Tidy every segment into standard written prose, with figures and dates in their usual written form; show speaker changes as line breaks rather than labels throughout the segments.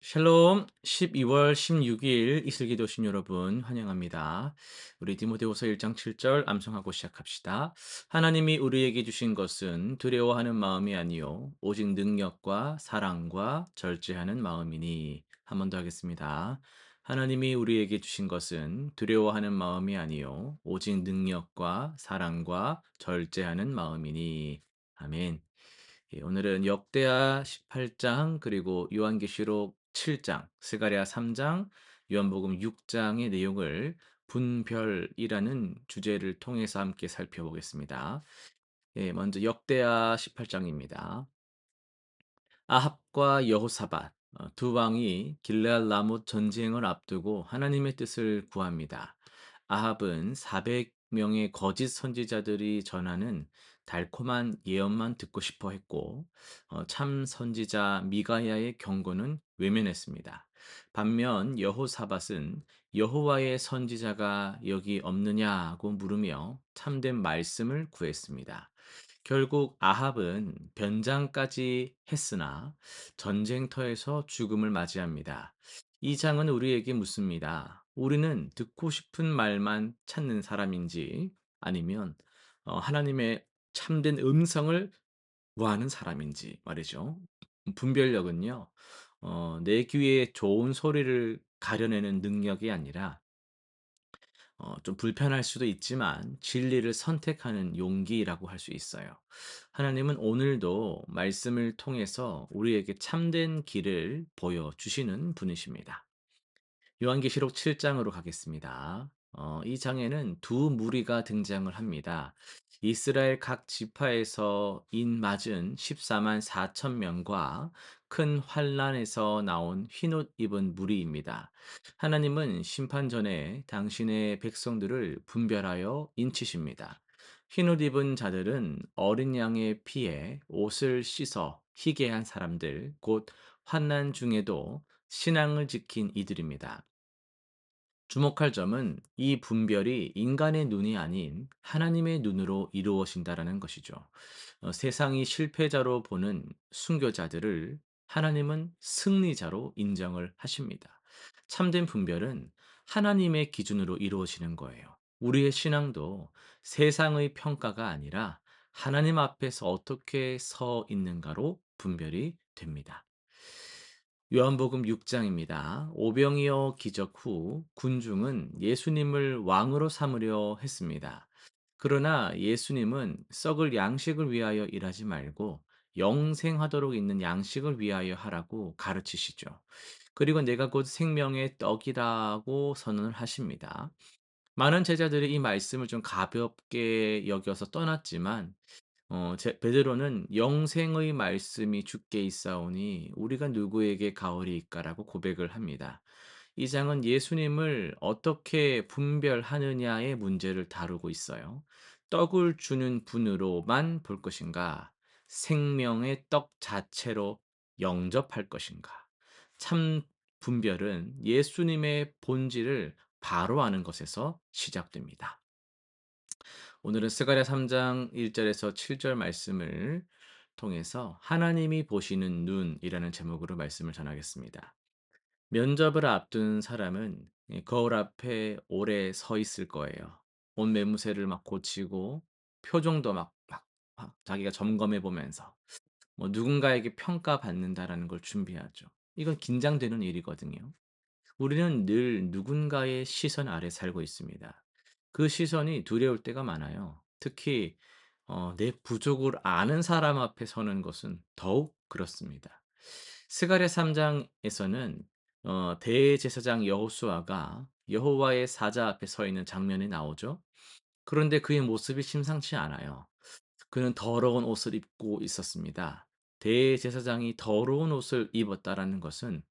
샬롬 12월 16일 이슬기도 신 여러분 환영합니다. 우리 디모데후서 1장 7절 암송하고 시작합시다. 하나님이 우리에게 주신 것은 두려워하는 마음이 아니요 오직 능력과 사랑과 절제하는 마음이니. 한 번 더 하겠습니다. 하나님이 우리에게 주신 것은 두려워하는 마음이 아니요 오직 능력과 사랑과 절제하는 마음이니. 아멘. 예, 오늘은 역대하 18장 그리고 요한계시록 7장, 스가랴 3장, 요한복음 6장의 내용을 분별이라는 주제를 통해서 함께 살펴보겠습니다. 예, 먼저 역대하 18장입니다. 아합과 여호사밧 두 왕이 길르앗 라못 전쟁을 앞두고 하나님의 뜻을 구합니다. 아합은 400명의 거짓 선지자들이 전하는 달콤한 예언만 듣고 싶어 했고 참 선지자 미가야의 경고는 외면했습니다. 반면 여호사밧은 여호와의 선지자가 여기 없느냐고 물으며 참된 말씀을 구했습니다. 결국 아합은 변장까지 했으나 전쟁터에서 죽음을 맞이합니다. 이 장은 우리에게 묻습니다. 우리는 듣고 싶은 말만 찾는 사람인지 아니면 하나님의 참된 음성을 구하는 사람인지 말이죠. 분별력은요, 내 귀에 좋은 소리를 가려내는 능력이 아니라 좀 불편할 수도 있지만 진리를 선택하는 용기라고 할 수 있어요. 하나님은 오늘도 말씀을 통해서 우리에게 참된 길을 보여주시는 분이십니다. 요한계시록 7장으로 가겠습니다. 이 장에는 두 무리가 등장을 합니다. 이스라엘 각 지파에서 인 맞은 14만 4천 명과 큰 환란에서 나온 흰옷 입은 무리입니다. 하나님은 심판 전에 당신의 백성들을 분별하여 인치십니다. 흰옷 입은 자들은 어린 양의 피에 옷을 씻어 희게 한 사람들, 곧 환난 중에도 신앙을 지킨 이들입니다. 주목할 점은 이 분별이 인간의 눈이 아닌 하나님의 눈으로 이루어진다라는 것이죠. 세상이 실패자로 보는 순교자들을 하나님은 승리자로 인정을 하십니다. 참된 분별은 하나님의 기준으로 이루어지는 거예요. 우리의 신앙도 세상의 평가가 아니라 하나님 앞에서 어떻게 서 있는가로 분별이 됩니다. 요한복음 6장입니다. 오병이어 기적 후 군중은 예수님을 왕으로 삼으려 했습니다. 그러나 예수님은 썩을 양식을 위하여 일하지 말고 영생하도록 있는 양식을 위하여 하라고 가르치시죠. 그리고 내가 곧 생명의 떡이라고 선언을 하십니다. 많은 제자들이 이 말씀을 좀 가볍게 여겨서 떠났지만 베드로는 "영생의 말씀이 주께 있사오니 우리가 누구에게 가오리이까?"라고 고백을 합니다. 이 장은 예수님을 어떻게 분별하느냐의 문제를 다루고 있어요. 떡을 주는 분으로만 볼 것인가? 생명의 떡 자체로 영접할 것인가? 참 분별은 예수님의 본질을 바로 아는 것에서 시작됩니다. 오늘은 스가랴 3장 1절에서 7절 말씀을 통해서 하나님이 보시는 눈이라는 제목으로 말씀을 전하겠습니다. 면접을 앞둔 사람은 거울 앞에 오래 서 있을 거예요. 옷 매무새를 막 고치고 표정도 막 자기가 점검해 보면서 뭐 누군가에게 평가받는다라는 걸 준비하죠. 이건 긴장되는 일이거든요. 우리는 늘 누군가의 시선 아래 살고 있습니다. 그 시선이 두려울 때가 많아요. 특히 내 부족을 아는 사람 앞에 서는 것은 더욱 그렇습니다. 스가랴 3장에서는 대제사장 여호수아가 여호와의 사자 앞에 서 있는 장면이 나오죠. 그런데 그의 모습이 심상치 않아요. 그는 더러운 옷을 입고 있었습니다. 대제사장이 더러운 옷을 입었다라는 것은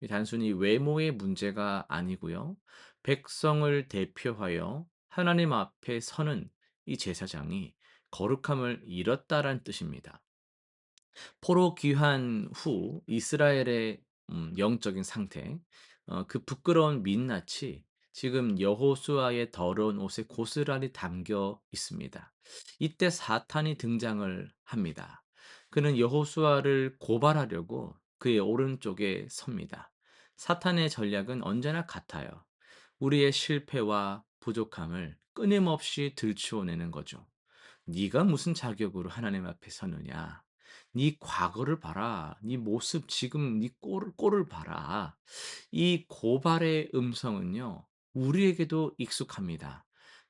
단순히 외모의 문제가 아니고요. 백성을 대표하여 하나님 앞에 서는 이 제사장이 거룩함을 잃었다란 뜻입니다. 포로 귀환 후 이스라엘의 영적인 상태, 그 부끄러운 민낯이 지금 여호수아의 더러운 옷에 고스란히 담겨 있습니다. 이때 사탄이 등장을 합니다. 그는 여호수아를 고발하려고 그의 오른쪽에 섭니다. 사탄의 전략은 언제나 같아요. 우리의 실패와 부족함을 끊임없이 들추어내는 거죠. 네가 무슨 자격으로 하나님 앞에 서느냐? 네 과거를 봐라. 네 모습 지금 네 꼴을 봐라. 이 고발의 음성은요. 우리에게도 익숙합니다.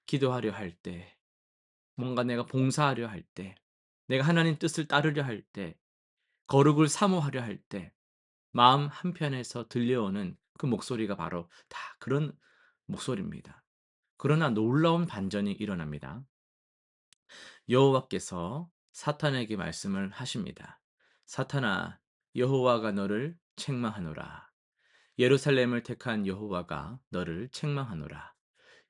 기도하려 할 때, 뭔가 내가 봉사하려 할 때, 내가 하나님 뜻을 따르려 할 때, 거룩을 사모하려 할 때 마음 한편에서 들려오는 그 목소리가 바로 다 그런 목소리입니다. 그러나 놀라운 반전이 일어납니다. 여호와께서 사탄에게 말씀을 하십니다. 사탄아, 여호와가 너를 책망하노라. 예루살렘을 택한 여호와가 너를 책망하노라.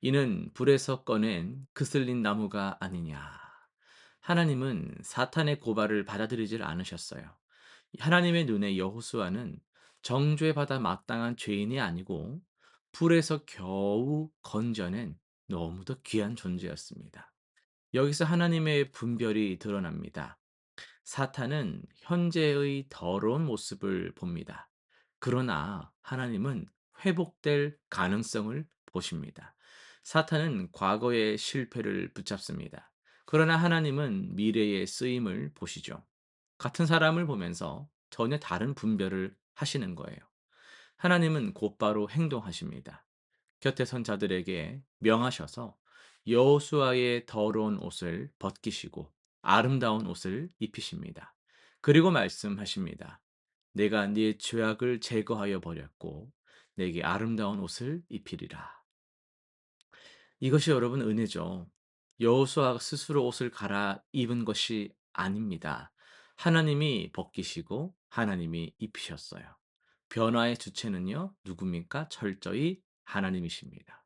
이는 불에서 꺼낸 그슬린 나무가 아니냐. 하나님은 사탄의 고발을 받아들이질 않으셨어요. 하나님의 눈에 여호수아는 정죄받아 마땅한 죄인이 아니고 불에서 겨우 건져낸 너무도 귀한 존재였습니다. 여기서 하나님의 분별이 드러납니다. 사탄은 현재의 더러운 모습을 봅니다. 그러나 하나님은 회복될 가능성을 보십니다. 사탄은 과거의 실패를 붙잡습니다. 그러나 하나님은 미래의 쓰임을 보시죠. 같은 사람을 보면서 전혀 다른 분별을 하시는 거예요. 하나님은 곧바로 행동하십니다. 곁에 선 자들에게 명하셔서 여호수아의 더러운 옷을 벗기시고 아름다운 옷을 입히십니다. 그리고 말씀하십니다. 내가 네 죄악을 제거하여 버렸고 내게 아름다운 옷을 입히리라. 이것이 여러분 은혜죠. 여호수아가 스스로 옷을 갈아입은 것이 아닙니다. 하나님이 벗기시고 하나님이 입히셨어요. 변화의 주체는요, 누굽니까? 철저히 하나님이십니다.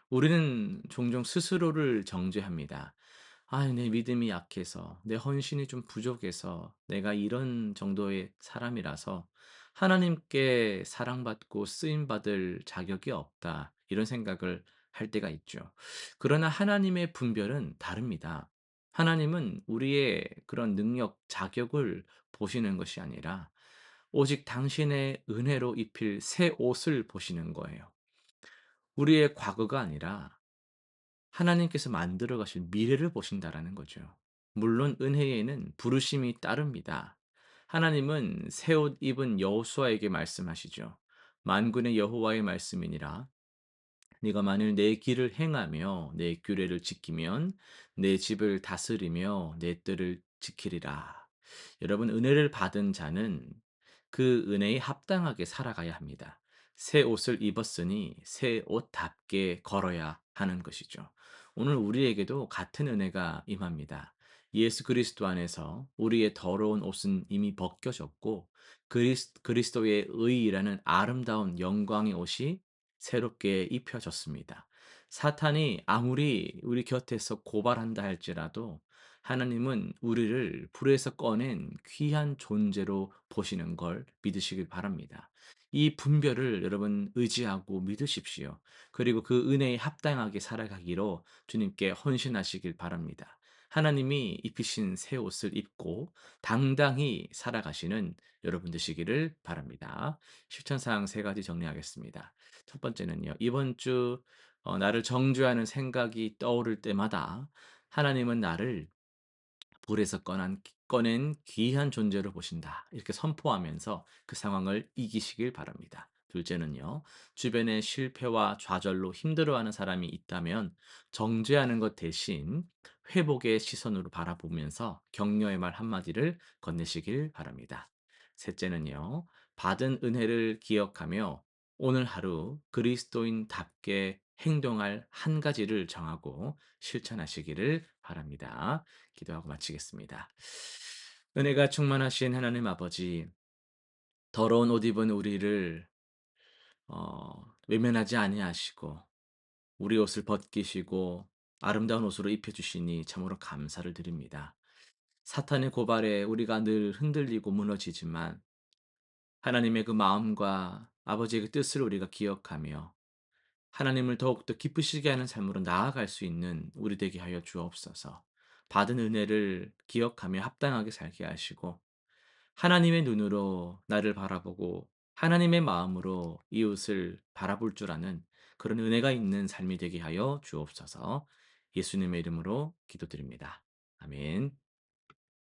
우리는 종종 스스로를 정죄합니다. 아, 내 믿음이 약해서, 내 헌신이 좀 부족해서, 내가 이런 정도의 사람이라서 하나님께 사랑받고 쓰임받을 자격이 없다. 이런 생각을 할 때가 있죠. 그러나 하나님의 분별은 다릅니다. 하나님은 우리의 그런 능력, 자격을 보시는 것이 아니라 오직 당신의 은혜로 입힐 새 옷을 보시는 거예요. 우리의 과거가 아니라 하나님께서 만들어 가신 미래를 보신다라는 거죠. 물론 은혜에는 부르심이 따릅니다. 하나님은 새 옷 입은 여호수아에게 말씀하시죠. 만군의 여호와의 말씀이니라. 네가 만일 내 길을 행하며 내 규례를 지키면 내 집을 다스리며 내 뜰을 지키리라. 여러분 은혜를 받은 자는 그 은혜에 합당하게 살아가야 합니다. 새 옷을 입었으니 새 옷답게 걸어야 하는 것이죠. 오늘 우리에게도 같은 은혜가 임합니다. 예수 그리스도 안에서 우리의 더러운 옷은 이미 벗겨졌고 그리스도의 의의라는 아름다운 영광의 옷이 새롭게 입혀졌습니다. 사탄이 아무리 우리 곁에서 고발한다 할지라도 하나님은 우리를 불에서 꺼낸 귀한 존재로 보시는 걸 믿으시길 바랍니다. 이 분별을 여러분 의지하고 믿으십시오. 그리고 그 은혜에 합당하게 살아가기로 주님께 헌신하시길 바랍니다. 하나님이 입히신 새 옷을 입고 당당히 살아가시는 여러분 되시기를 바랍니다. 실천사항 세 가지 정리하겠습니다. 첫 번째는요. 이번 주 나를 정죄하는 생각이 떠오를 때마다 하나님은 나를 불에서 꺼낸 귀한 존재로 보신다. 이렇게 선포하면서 그 상황을 이기시길 바랍니다. 둘째는요. 주변의 실패와 좌절로 힘들어하는 사람이 있다면 정죄하는 것 대신 회복의 시선으로 바라보면서 격려의 말 한마디를 건네시길 바랍니다. 셋째는요. 받은 은혜를 기억하며 오늘 하루 그리스도인답게 행동할 한 가지를 정하고 실천하시기를 바랍니다. 기도하고 마치겠습니다. 은혜가 충만하신 하나님 아버지, 더러운 옷 입은 우리를 외면하지 아니하시고 우리 옷을 벗기시고 아름다운 옷으로 입혀 주시니 참으로 감사를 드립니다. 사탄의 고발에 우리가 늘 흔들리고 무너지지만 하나님의 그 마음과 아버지의 그 뜻을 우리가 기억하며 하나님을 더욱더 기쁘시게 하는 삶으로 나아갈 수 있는 우리 되게 하여 주옵소서. 받은 은혜를 기억하며 합당하게 살게 하시고 하나님의 눈으로 나를 바라보고 하나님의 마음으로 이웃을 바라볼 줄 아는 그런 은혜가 있는 삶이 되게 하여 주옵소서. 예수님의 이름으로 기도드립니다. 아멘.